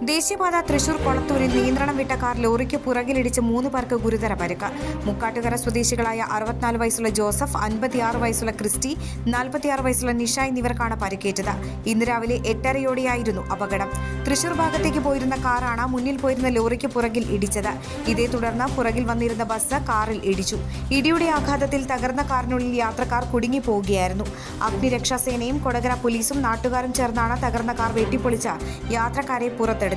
ദേശീയപാത തൃശൂർ കൊളത്തൂരിൽ നിയന്ത്രണം വിട്ട കാർ ലോറിക്ക് പുറകിലിടിച്ച് 3 പേർക്ക് ഗുരുതര പരിക്ക്. മുക്കാട്ടുകര സ്വദേശികളായ 64 വയസ്സുള്ള ജോസഫ്, 56 വയസ്സുള്ള ക്രിസ്റ്റി, 46 വയസ്സുള്ള നിഷ എന്നിവർക്കാണ് പരിക്കേറ്റത്. ഇന്ന് രാവിലെ 8:30യോടെയായിരുന്നു അപകടം. തൃശൂർ ഭാഗത്തേക്ക് പോയിരുന്ന കാറാണ് മുന്നിൽ പോയിരുന്ന ലോറിക്ക് പുറകിൽ ഇടിച്ചത്. ഇതേ തുടർന്ന് പുറകിൽ വന്നിരുന്ന ബസ് കാറിൽ ഇടിച്ചു. ഇടിയുടെ ആഘാതത്തിൽ തകർന്ന കാറിനുള്ളിൽ യാത്രക്കാർ കുടുങ്ങിപ്പോവുകയായിരുന്നു. അഗ്നിരക്ഷാസേനയും കൊടകര പോലീസും നാട്ടുകാരും ചേർന്നാണ് തകർന്ന കാർ വെട്ടിപ്പൊളിച്ച് യാത്രക്കാരെ പുറത്തെടുത്തത്.